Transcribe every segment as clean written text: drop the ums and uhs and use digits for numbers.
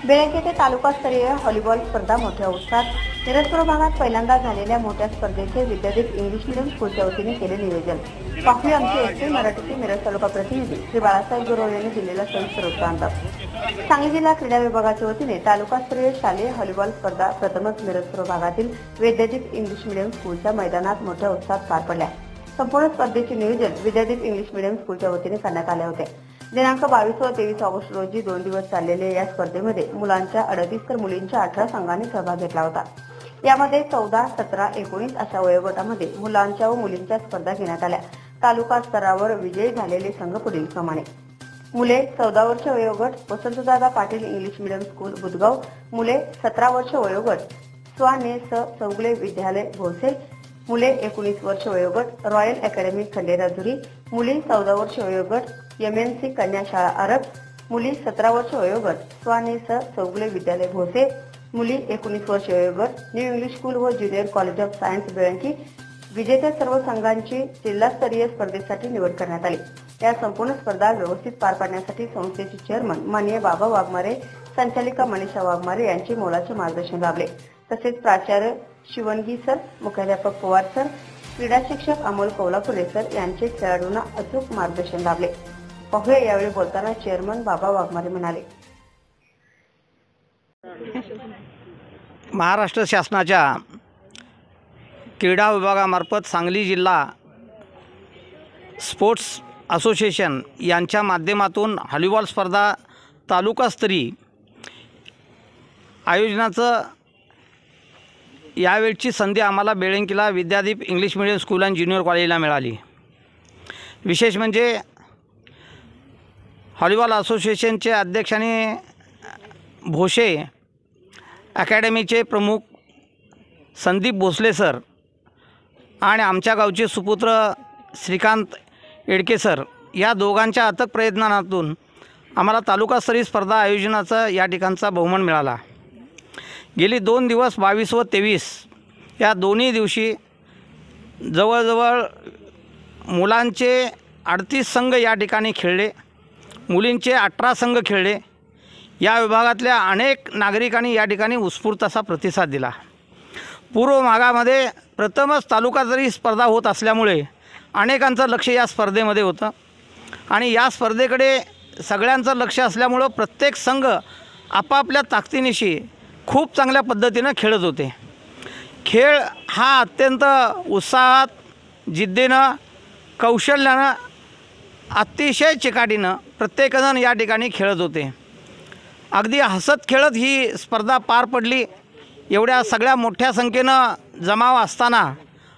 बेळंकी येथे तालुकास्तरीय व्हॉलीबॉल स्पर्धा मोठ्या उत्साहात मिरजपुर भागात पहिल्यांदा झालेल्या मोठ्या स्पर्धेचे विद्यादीप इंग्लिश मीडियम स्कूलच्या वतीने केले नियोजन। पाहुया आमचे एसटी मराठीचे मिरज तालुका प्रतिनिधी श्री बाळासाहेब गुरव यांनी दिलेला सविस्तर वृत्तांत। सांगली जिल्हा क्रीडा विभागाच्या वतीने तालुकास्तरीय शालेय व्हॉलीबॉल स्पर्धा प्रथमच मिरजपुर भागातील विद्यादीप इंग्लिश मीडियम स्कूलच्या मैदानात मोठ्या उत्साहात पार पडल्या। संपूर्ण स्पर्धेचे नियोजन विद्यादीप इंग्लिश मीडियम स्कूलच्या वतीने करण्यात आले होते। दिनांक 22 व 23 ऑगस्ट रोजी 2 दिवस चाललेल्या या स्पर्धेमध्ये मुलांच्या 38 तर मुलींच्या 18 संघांनी सहभाग घेतला होता। यामध्ये 14, 17, 19 अशा वयोगटामध्ये मुलांच्या व मुलींच्या स्पर्धा घेण्यात आल्या। तालुका स्तरावर विजयी झालेले संघ पुढील प्रमाणे: मुले 14 वर्ष वयोगट Vasantdada Patil English medium school Budhgaon, मुले 17 वर्ष वयोगट स्वानेस चौगले विद्यालय भोसे, मुले 19 वर्ष वयोगट रॉयल अकॅडमी खंडेराजुरी, मुली 14 वर्ष वयोगट MNC कन्या शाळा आरग, मुली 17 वर्ष वयोगट स्वानेस चौगले विद्यालय भोसे, मुली 19 वर्ष वयोगट न्यू इंग्लिश स्कूल व junior college of science Belanki. विजेत्या सर्व संघांची जिल्हास्तरीय स्पर्धेसाठी निवड करण्यात आली। या संपूर्ण स्पर्धा व्यवस्थित पार पाडण्यासाठी संस्थेचे चेअरमन माननीय बाबा वाघमारे, संचालिका मनीषा वाघमारे यांचे मोलाचे मार्गदर्शन लाभले। तसेच प्राचार्य शिवणगी सर, मुख्याध्यापक पवार सर, क्रीडा शिक्षक अमोल कोल्हापुरे सर यांचे खेळाडूंना अचूक मार्गदर्शन लाभले। पाहुया यावेळी बोलताना चेअरमन बाबा वाघमारे म्हणाले, महाराष्ट्र शासनाच्या क्रीडा विभागामार्फत सांगली जिल्हा स्पोर्ट्स असोसिएशन यांच्या माध्यमातून व्हॉलीबॉल स्पर्धा तालुकास्तरीय आयोजनाचं यावेळची संधी आम्हाला बेळंकीला Vidyadeep English medium school and junior कॉलेजला मिळाली। विशेष म्हणजे व्हॉलीबॉल असोसिएशनचे अध्यक्ष आणि भोसे अकॅडमीचे प्रमुख संदीप भोसले सर आणि आमच्या गावचे सुपुत्र श्रीकांत येडके सर या दोघांच्या अथक प्रयत्नातून आम्हाला तालुकास्तरीय स्पर्धा आयोजनाचा या ठिकाणचा बहुमान मिळाला। गेली 2 दिवस 22 व 23 या दोन्ही दिवशी जवळजवळ मुलांचे 38 संघ या ठिकाणी खेळले, मुलींचे 18 संघ खेळले। या विभागातल्या अनेक नागरिकांनी या ठिकाणी उत्स्फूर्त असा प्रतिसाद दिला। पूर्व भागामध्ये प्रथमच तालुकास्तरीय स्पर्धा होत असल्यामुळे अनेकांचं लक्ष या स्पर्धेमध्ये होतं आणि या स्पर्धेकडे सगळ्यांचं लक्ष असल्यामुळं प्रत्येक संघ आपापल्या ताकदीनिशी खूप चांगल्या पद्धतीनं खेळत होते। खेळ हा अत्यंत उत्साहात, जिद्दीनं, कौशल्यानं, अतिशय चिकाटीनं प्रत्येकजण या ठिकाणी खेळत होते। अगदी हसत खेळत ही स्पर्धा पार पडली। एवढ्या सगळ्या मोठ्या संख्येनं जमाव असताना,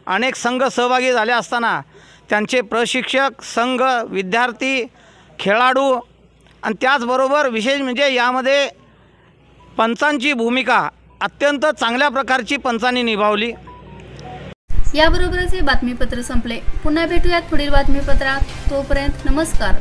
अनेक संघ सहभागी झाले असताना त्यांचे प्रशिक्षक, संघ, विद्यार्थी, खेळाडू आणि त्याचबरोबर विशेष म्हणजे यामध्ये पंचांची भूमिका अत्यंत चांगल्या प्रकारची पंचांनी निभावली। याबरोबरच हे बातमीपत्र संपले। पुन्हा भेटूयात पुढील बातमीपत्रात। तोपर्यंत नमस्कार।